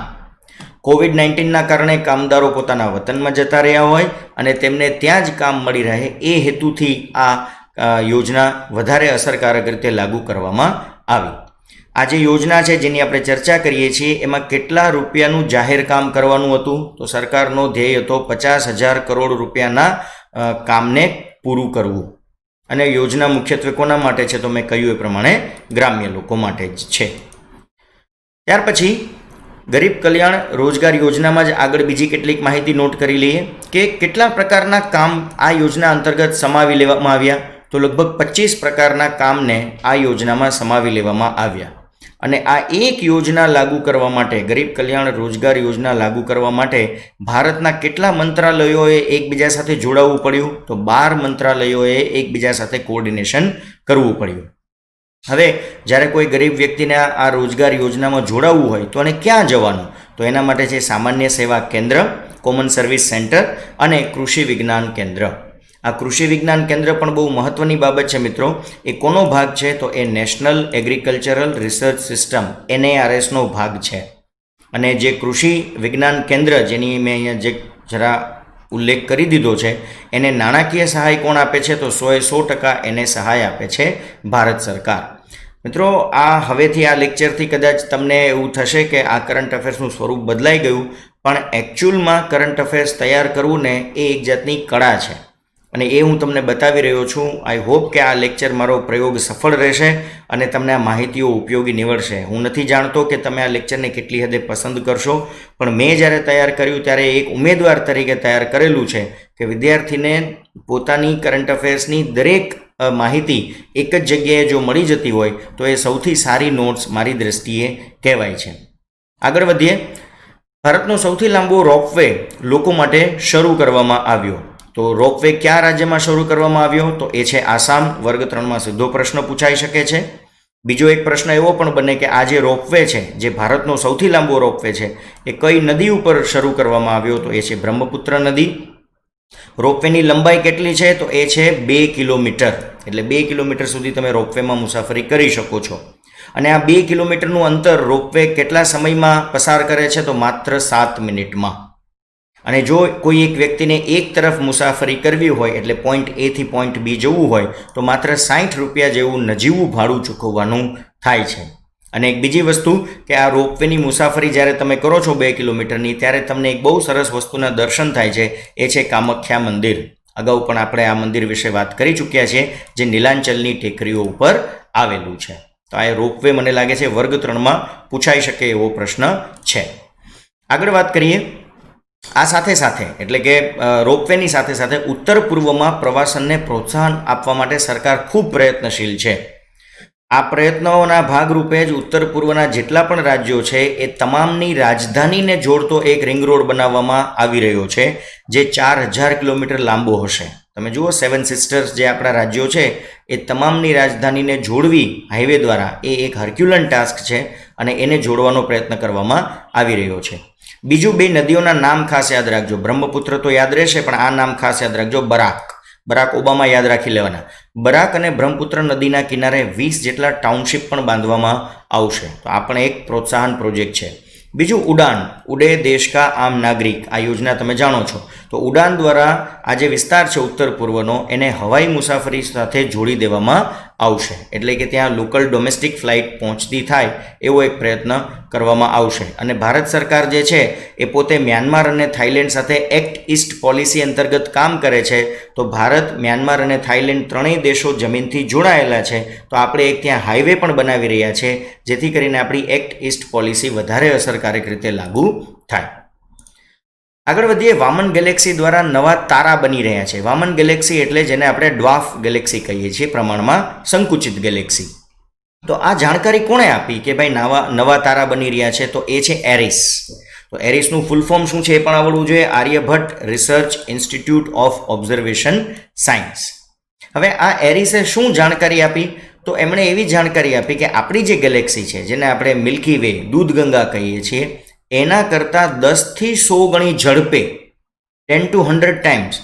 Speaker 1: કોવિડ-19ના કારણે કામદારો પોતાના વતનમાં જતા રહ્યા હોય અને તેમને ત્યાં જ કામ મળી રહે એ હેતુથી આ યોજના વધારે અસરકારક રીતે લાગુ કરવામાં આવી. આ જે યોજના છે જેની આપણે ચર્ચા કરીએ છીએ એમાં કેટલા રૂપિયાનું જાહેર કામ કરવાનું હતું? તો સરકારનો ધ્યેય હતો 50,000 કરોડ રૂપિયાના કામને પૂરું કરવું. અને યોજના મુખ્યત્વે કોના માટે છે? તો મેં કહ્યું એ પ્રમાણે ગ્રામ્ય લોકો માટે જ છે. ત્યાર પછી ગરીબ કલ્યાણ રોજગાર યોજનામાં જ આગળ બીજી કેટલીક માહિતી નોટ કરી લઈએ કે કેટલા પ્રકારના કામ આ યોજના અંતર્ગત સમાવી લેવામાં આવ્યા. તો લગભગ 25 પ્રકારના કામને આ યોજનામાં સમાવી લેવામાં આવ્યા. અને આ એક યોજના લાગુ કરવા માટે, ગરીબ કલ્યાણ રોજગાર યોજના લાગુ કરવા માટે ભારતના કેટલા મંત્રાલયોએ એકબીજા સાથે જોડાવવું પડ્યું? તો 12 મંત્રાલયોએ એકબીજા સાથે કોઓર્ડિનેશન કરવું પડ્યું. હવે જ્યારે કોઈ ગરીબ વ્યક્તિને આ રોજગાર યોજનામાં જોડાવવું હોય તો એને ક્યાં જવાનું? તો એના માટે છે સામાન્ય સેવા કેન્દ્ર, કોમન સર્વિસ સેન્ટર અને કૃષિ વિજ્ઞાન કેન્દ્ર. આ કૃષિ વિજ્ઞાન કેન્દ્ર પણ બહુ મહત્ત્વની બાબત છે મિત્રો. એ કોનો ભાગ છે? તો એ નેશનલ એગ્રીકલ્ચરલ રિસર્ચ સિસ્ટમ NARSનો ભાગ છે. અને જે કૃષિ વિજ્ઞાન કેન્દ્ર જેની મેં અહીંયા જે જરા ઉલ્લેખ કરી દીધો છે એને નાણાકીય સહાય કોણ આપે છે? તો 100% એને સહાય આપે છે ભારત સરકાર. મિત્રો, આ હવેથી આ લેક્ચરથી કદાચ તમને એવું થશે કે આ કરંટ અફેર્સનું સ્વરૂપ બદલાઈ ગયું, પણ એકચ્યુઅલમાં કરંટ અફેર્સ તૈયાર કરવું ને એ એક જાતની કળા છે અને એ હું તમને બતાવી રહ્યો છું. આઈ હોપ કે આ લેક્ચર મારો પ્રયોગ સફળ રહેશે અને તમને આ માહિતીઓ ઉપયોગી નીવડશે. હું નથી જાણતો કે તમે આ લેક્ચરને કેટલી હદે પસંદ કરશો, પણ મેં જ્યારે તૈયાર કર્યું ત્યારે એક ઉમેદવાર તરીકે તૈયાર કરેલું છે કે વિદ્યાર્થીને પોતાની કરંટ અફેર્સની દરેક માહિતી એક જ જગ્યાએ જો મળી જતી હોય તો એ સૌથી સારી નોટ્સ મારી દ્રષ્ટિએ કહેવાય છે. આગળ વધીએ. ભારતનો સૌથી લાંબો રોપવે લોકો માટે શરૂ કરવામાં આવ્યો. તો રોપવે કયા રાજ્યમાં શરૂ કરવામાં આવ્યો? તો એ છે આસામ. વર્ગ 3માં સીધો પ્રશ્ન પૂછાઈ શકે છે. બીજો એક પ્રશ્ન એવો પણ બને કે આ જે રોપવે છે, જે ભારતનો સૌથી લાંબો રોપવે છે, એ કઈ નદી ઉપર શરૂ કરવામાં આવ્યો? તો એ છે બ્રહ્મપુત્ર નદી. રોપવેની લંબાઈ કેટલી છે? તો એ છે 2 કિલોમીટર. એટલે 2 કિલોમીટર સુધી તમે રોપવેમાં મુસાફરી કરી શકો છો. અને આ 2 કિલોમીટરનું અંતર રોપવે કેટલા સમયમાં પસાર કરે છે? તો માત્ર 7 મિનિટમાં. અને જો કોઈ એક વ્યક્તિને એક તરફ મુસાફરી કરવી હોય, એટલે પોઈન્ટ A થી પોઈન્ટ B જવું હોય, તો માત્ર 60 રૂપિયા જેવું નજીવું ભાડું ચૂકવવાનું થાય છે. અને એક બીજી વસ્તુ કે આ રોપવેની મુસાફરી જ્યારે તમે કરો છો 2 કિલોમીટરની, ત્યારે તમને એક બહુ સરસ વસ્તુના દર્શન થાય છે. એ છે કામાખ્યા મંદિર. અગાઉ પણ આપણે આ મંદિર વિશે વાત કરી ચૂક્યા છીએ, જે નીલાંચલની ટેકરીઓ ઉપર આવેલું છે. તો આ રોપવે મને લાગે છે વર્ગ 3માં પૂછાઈ શકે એવો પ્રશ્ન છે. આગળ વાત કરીએ. આ સાથે સાથે એટલે કે રોપવેની સાથે સાથે ઉત્તર પૂર્વમાં પ્રવાસનને પ્રોત્સાહન આપવા માટે સરકાર ખૂબ પ્રયત્નશીલ છે. આ પ્રયત્નોના ભાગરૂપે જ ઉત્તર પૂર્વના જેટલા પણ રાજ્યો છે એ તમામની રાજધાનીને જોડતો એક રિંગ રોડ બનાવવામાં આવી રહ્યો છે, જે 4000 કિલોમીટર લાંબો હશે. તમે જુઓ, 7 સિસ્ટર્સ જે આપણા રાજ્યો છે એ તમામની રાજધાનીને જોડવી હાઈવે દ્વારા એ એક હર્ક્યુલન ટાસ્ક છે અને એને જોડવાનો પ્રયત્ન કરવામાં આવી રહ્યો છે. બીજું, 2 નદીઓના નામ ખાસ યાદ રાખજો. બ્રહ્મપુત્ર તો યાદ રહેશે, પણ આ નામ ખાસ યાદ રાખજો. બરાક ઓબામા યાદ રાખી લેવાના. બરાક અને બ્રહ્મપુત્ર નદીના કિનારે 20 જેટલા ટાઉનશીપ પણ બાંધવામાં આવશે. તો આ પણ એક પ્રોત્સાહન પ્રોજેક્ટ છે. બીજું, ઉડાન, ઉડે દેશ કા આમ નાગરિક. આ યોજના તમે જાણો છો. તો ઉડાન દ્વારા આ જે વિસ્તાર છે ઉત્તર પૂર્વનો, એને હવાઈ મુસાફરી સાથે જોડી દેવામાં આવશે. એટલે કે ત્યાં લોકલ ડોમેસ્ટિક ફ્લાઇટ પહોંચતી થાય એવો એક પ્રયત્ન કરવામાં આવશે. અને ભારત સરકાર જે છે એ પોતે મ્યાનમાર અને થાઈલેન્ડ સાથે એક્ટ ઈસ્ટ પોલિસી અંતર્ગત કામ કરે છે. તો ભારત, મ્યાનમાર અને થાઈલેન્ડ ત્રણેય દેશો જમીનથી જોડાયેલા છે. તો આપણે એક ત્યાં હાઈવે પણ બનાવી રહ્યા છે, જેથી કરીને આપણી એક્ટ ઈસ્ટ પોલિસી વધારે અસરકારક રીતે લાગુ થાય. આગળ વધીએ. વામન ગેલેક્સી દ્વારા નવા તારા બની રહ્યા છે. વામન ગેલેક્સી એટલે જેને આપણે ડ્વાર્ફ ગેલેક્સી કહીએ છીએ, પ્રમાણમાં સંકુચિત ગેલેક્સી. તો આ જાણકારી કોણે આપી કે ભાઈ નવા તારા બની રહ્યા છે? તો એ છે એરિસ. તો એરિસનું ફૂલ ફોર્મ શું છે એ પણ આવડવું જોઈએ. Aryabhatta research institute of observation science. હવે આ એરિસે શું જાણકારી આપી? તો એમણે એવી જાણકારી આપી કે આપણી જે ગેલેક્સી છે, જેને આપણે મિલ્કી વે, દૂધગંગા કહીએ છીએ, એના કરતાં 10 થી 100 ગણી ઝડપે, 10 to 100 ટાઈમ્સ,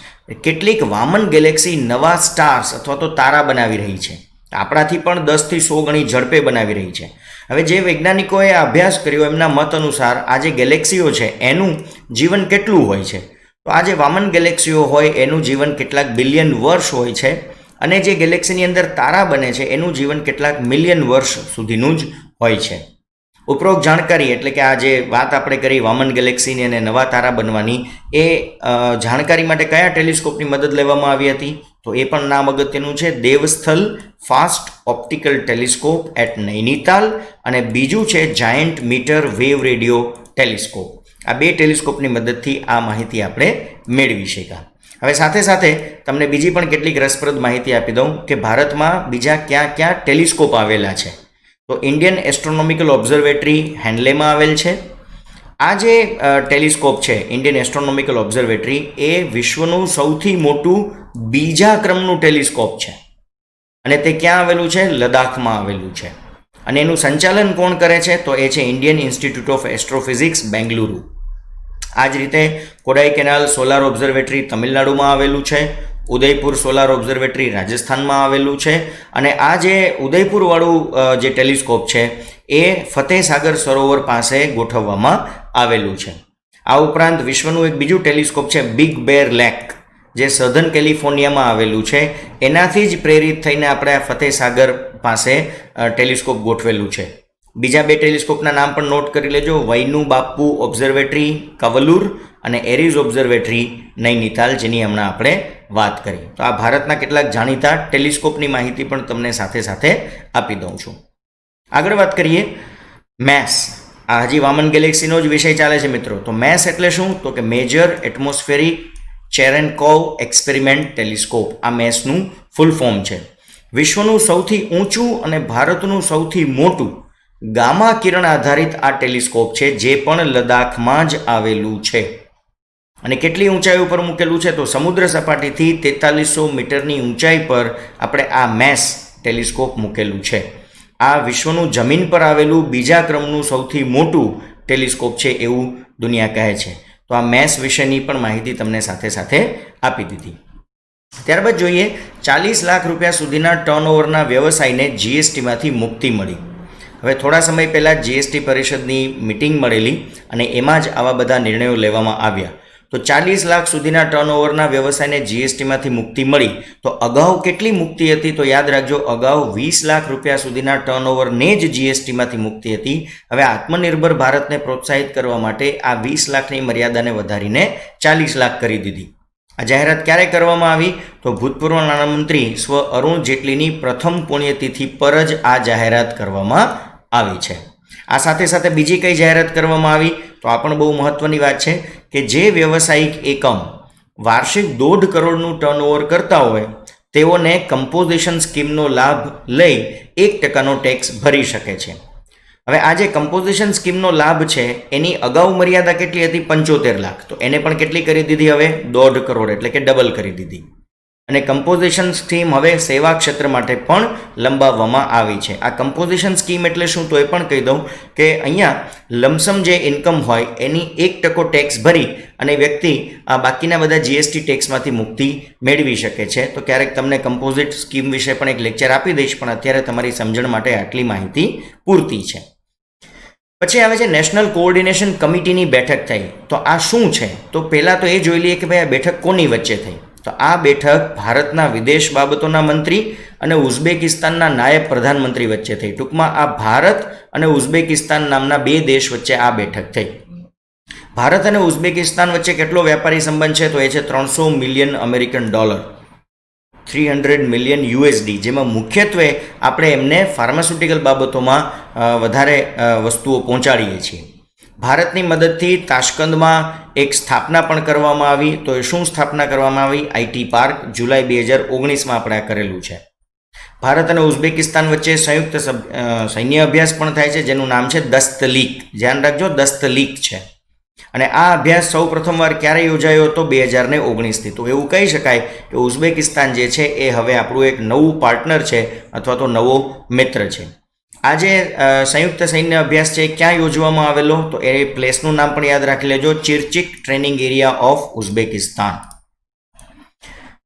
Speaker 1: કેટલીક વામન ગેલેક્સી નવા સ્ટાર્સ અથવા તો તારા બનાવી રહી છે. આપણાથી પણ 10 થી 100 ગણી ઝડપે બનાવી રહી છે. હવે જે વૈજ્ઞાનિકોએ આ અભ્યાસ કર્યો એમના મત અનુસાર આ જે ગેલેક્સીઓ છે એનું જીવન કેટલું હોય છે? તો આ જે વામન ગેલેક્સીઓ હોય એનું જીવન કેટલાક બિલિયન વર્ષ હોય છે, અને જે ગેલેક્સીની અંદર તારા બને છે એનું જીવન કેટલાક મિલિયન વર્ષ સુધીનું જ હોય છે. ઉપરોક્ત જાણકારી એટલે કે આ જે વાત આપણે કરી વામન ગેલેક્સીની અને નવા તારા બનવાની, એ જાણકારી માટે કયા ટેલિસ્કોપની મદદ લેવામાં આવી હતી? તો એ પણ નામ અગત્યનું છે. Devasthal fast optical telescope at Nainital, અને બીજું છે giant metre wave radio telescope. આ 2 ટેલિસ્કોપની મદદથી આ માહિતી આપણે મેળવી શક્યા. હવે સાથે સાથે તમને બીજી પણ કેટલીક રસપ્રદ માહિતી આપી દઉં કે ભારતમાં બીજા ક્યાં ક્યાં ટેલિસ્કોપ આવેલા છે. તો ઇન્ડિયન એસ્ટ્રોનોમિકલ ઓબ્ઝર્વેટરી હેન્ડલેમાં આવેલ છે. આ જે ટેલિસ્કોપ છે ઇન્ડિયન એસ્ટ્રોનોમિકલ ઓબ્ઝર્વેટરી, એ વિશ્વનું સૌથી મોટું બીજા ક્રમનું ટેલિસ્કોપ છે, અને તે ક્યાં આવેલું છે? લદ્દાખમાં આવેલું છે. અને એનું સંચાલન કોણ કરે છે? તો એ છે Indian institute of astrophysics, Bengaluru. આ જ રીતે કોડાઈ કેનાલ સોલાર ઓબ્ઝર્વેટરી તમિલનાડુમાં આવેલું છે. ઉદયપુર સોલાર ઓબ્ઝર્વેટરી રાજસ્થાનમાં આવેલું છે. અને આ જે ઉદયપુરવાળું જે ટેલિસ્કોપ છે એ ફતેહસાગર સરોવર પાસે ગોઠવવામાં આવેલું છે. આ ઉપરાંત વિશ્વનું એક બીજું ટેલિસ્કોપ છે બિગ બેર લેક, જે સધર્ન કેલિફોર્નિયામાં આવેલું છે. એનાથી જ પ્રેરિત થઈને આપણે આ ફતેહસાગર પાસે ટેલિસ્કોપ ગોઠવેલું છે. બીજા બે ટેલિસ્કોપના નામ પણ નોટ કરી લેજો, વૈનુ બાપુ ઓબ્ઝર્વેટરી કવલુર અને એરિઝ ઓબ્ઝર્વેટરી નૈનીતાલ, જેની હમણાં આપણે વાત કરી. તો આ ભારતના કેટલાક જાણીતા ટેલિસ્કોપની માહિતી પણ તમને સાથે સાથે આપી દઉં છું. આગળ વાત કરીએ મેસ. આ હજી વામન ગેલેક્સીનો જ વિષય ચાલે છે મિત્રો. તો મેસ એટલે શું? તો કે મેજર એટમોસ્ફેરિક ચેરેન્કોવ એક્સપેરિમેન્ટ ટેલિસ્કોપ. આ મેસનું ફૂલ ફોર્મ છે. વિશ્વનું સૌથી ઊંચું અને ભારતનું સૌથી મોટું ગામા કિરણ આધારિત આ ટેલિસ્કોપ છે, જે પણ લદ્દાખમાં જ આવેલું છે. અને કેટલી ઊંચાઈ ઉપર મૂકેલું છે? તો સમુદ્ર સપાટીથી 4300 મીટરની ઊંચાઈ પર આપણે આ મેસ ટેલિસ્કોપ મૂકેલું છે. આ વિશ્વનું જમીન પર આવેલું બીજા ક્રમનું સૌથી મોટું ટેલિસ્કોપ છે એવું દુનિયા કહે છે. તો આ મેસ વિશેની પણ માહિતી તમને સાથે સાથે આપી દીધી. ત્યારબાદ જોઈએ 40 લાખ રૂપિયા સુધીના ટર્નઓવરના વ્યવસાયને જીએસટીમાંથી મુક્તિ મળી. હવે થોડા સમય પહેલાં જીએસટી પરિષદની મિટિંગ મળેલી અને એમાં જ આવા બધા નિર્ણયો લેવામાં આવ્યા. તો 40 લાખ સુધીના ટર્નઓવરના વ્યવસાયને જીએસટીમાંથી મુક્તિ મળી. તો અગાઉ કેટલી મુક્તિ હતી? તો યાદ રાખજો, અગાઉ 20 લાખ રૂપિયા સુધીના ટર્નઓવરને જ જીએસટીમાંથી મુક્તિ હતી. હવે આત્મનિર્ભર ભારતને પ્રોત્સાહિત કરવા માટે આ 20 લાખની મર્યાદાને વધારીને 40 લાખ કરી દીધી. આ જાહેરાત ક્યારે કરવામાં આવી? તો ભૂતપૂર્વ નાણામંત્રી સ્વ અરુણ જેટલીની પ્રથમ પુણ્યતિથિ પર જ આ જાહેરાત કરવામાં આવી છે. આ સાથે સાથે બીજી કઈ જાહેરાત કરવામાં આવી? તો આ પણ બહુ મહત્વની વાત છે કે જે વ્યવસાયિક એકમ વાર્ષિક 1.5 કરોડનું ટર્નઓવર કરતા હોય તેઓને કમ્પોઝિશન સ્કીમનો લાભ લઈ 1% ટેક્સ ભરી શકે છે. હવે આ જે કમ્પોઝિશન સ્કીમનો લાભ છે એની અગાઉ મર્યાદા કેટલી હતી? 75 લાખ. તો એને પણ કેટલી કરી દીધી? હવે 1.5 કરોડ, એટલે કે ડબલ કરી દીધી. અને કમ્પોઝિશન સ્કીમ હવે સેવા ક્ષેત્ર માટે પણ લંબાવવામાં આવી છે. આ કમ્પોઝિશન સ્કીમ એટલે શું? તો એ પણ કહી દઉં કે અહીંયા લમસમ જે ઇન્કમ હોય એની 1% ટેક્સ ભરી અને વ્યક્તિ આ બાકીના બધા જીએસટી ટેક્સમાંથી મુક્તિ મેળવી શકે છે. તો ક્યારેક તમને કમ્પોઝિટ સ્કીમ વિશે પણ એક લેક્ચર આપી દઈશ, પણ અત્યારે તમારી સમજણ માટે આટલી માહિતી પૂરતી છે. પછી આવે છે નેશનલ કોઓર્ડિનેશન કમિટીની બેઠક થઈ. તો આ શું છે? તો પહેલાં તો એ જોઈ લઈએ કે ભાઈ આ બેઠક કોની વચ્ચે થઈ. તો આ બેઠક ભારતના વિદેશ બાબતોના મંત્રી અને ઉઝબેકિસ્તાનના નાયબ પ્રધાનમંત્રી વચ્ચે થઈ. ટૂંકમાં આ ભારત અને ઉઝબેકિસ્તાન નામના બે દેશ વચ્ચે આ બેઠક થઈ. ભારત અને ઉઝબેકિસ્તાન વચ્ચે કેટલો વેપારી સંબંધ છે? તો એ છે $300 મિલિયન, 300 મિલિયન USD, જેમાં મુખ્યત્વે આપણે એમને ફાર્માસ્યુટિકલ બાબતોમાં વધારે વસ્તુઓ પહોંચાડીએ છીએ. ભારતની મદદથી તાશ્કંદમાં એક સ્થાપના પણ કરવામાં આવી. તો એ શું સ્થાપના કરવામાં આવી? IT park. જુલાઈ 2019માં આપણે આ કરેલું છે. ભારત અને ઉઝબેકિસ્તાન વચ્ચે સંયુક્ત સૈન્ય અભ્યાસ પણ થાય છે, જેનું નામ છે દસ્તલીક. ધ્યાન રાખજો, દસ્તલીક છે. અને આ અભ્યાસ સૌ પ્રથમવાર ક્યારે યોજાયો હતો? 2019થી. તો એવું કહી શકાય કે ઉઝબેકિસ્તાન જે છે એ હવે આપણું એક નવું પાર્ટનર છે અથવા તો નવો મિત્ર છે. આ જે સંયુક્ત સૈન્ય અભ્યાસ છે ક્યાં યોજવામાં આવેલો? તો એ પ્લેસનું નામ પણ યાદ રાખી લેજો, ચિરચિક ટ્રેનિંગ એરિયા ઓફ ઉઝબેકિસ્તાન.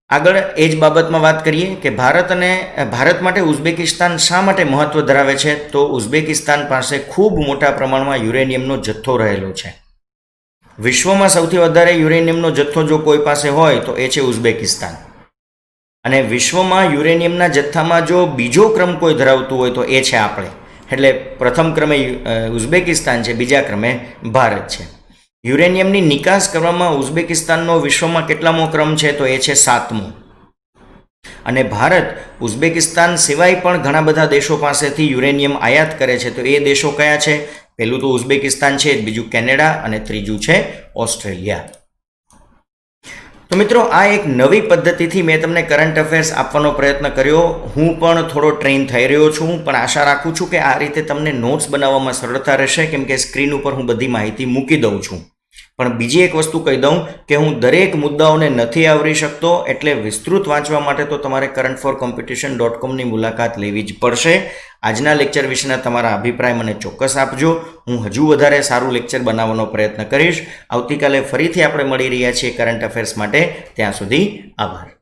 Speaker 1: આગળ એ જ બાબતમાં વાત કરીએ કે ભારત માટે ઉઝબેકિસ્તાન શા માટે મહત્વ ધરાવે છે? તો ઉઝબેકિસ્તાન પાસે ખૂબ મોટા પ્રમાણમાં યુરેનિયમનો જથ્થો રહેલો છે. વિશ્વમાં સૌથી વધારે યુરેનિયમનો જથ્થો જો કોઈ પાસે હોય તો એ છે ઉઝબેકિસ્તાન. અને વિશ્વમાં યુરેનિયમના જથ્થામાં જો બીજો ક્રમ કોઈ ધરાવતું હોય તો એ છે આપણે. એટલે પ્રથમ ક્રમે ઉઝબેકિસ્તાન છે, બીજા ક્રમે ભારત છે. યુરેનિયમની નિકાસ કરવામાં ઉઝબેકિસ્તાનનો વિશ્વમાં કેટલામો ક્રમ છે? તો એ છે 7મો. અને ભારત ઉઝબેકિસ્તાન સિવાય પણ ઘણા બધા દેશો પાસેથી યુરેનિયમ આયાત કરે છે. તો એ દેશો કયા છે? પહેલું તો ઉઝબેકિસ્તાન છે, બીજું કેનેડા અને ત્રીજું છે ઓસ્ટ્રેલિયા. તો મિત્રો, આ એક નવી પદ્ધતિથી મેં તમને કરંટ અફેર્સ આપવાનો પ્રયત્ન કર્યો. હું પણ થોડો ટ્રેન થઈ રહ્યો છું, પણ આશા રાખું છું કે આ રીતે તમને નોટ્સ બનાવવામાં સરળતા રહેશે, કેમ કે સ્ક્રીન ઉપર હું બધી માહિતી મૂકી દઉં છું. પણ બીજી એક વસ્તુ કહી દઉં કે હું દરેક મુદ્દાઓને નથી આવરી શકતો, એટલે વિસ્તૃત વાંચવા માટે તો તમારે currentforcompetition.comની મુલાકાત લેવી જ પડશે. આજના લેક્ચર વિશેના તમારા અભિપ્રાય મને ચોક્કસ આપજો. હું હજુ વધારે સારું લેક્ચર બનાવવાનો પ્રયત્ન કરીશ. આવતીકાલે ફરીથી આપણે મળી રહ્યા છીએ કરંટ અફેર્સ માટે. ત્યાં સુધી આભાર.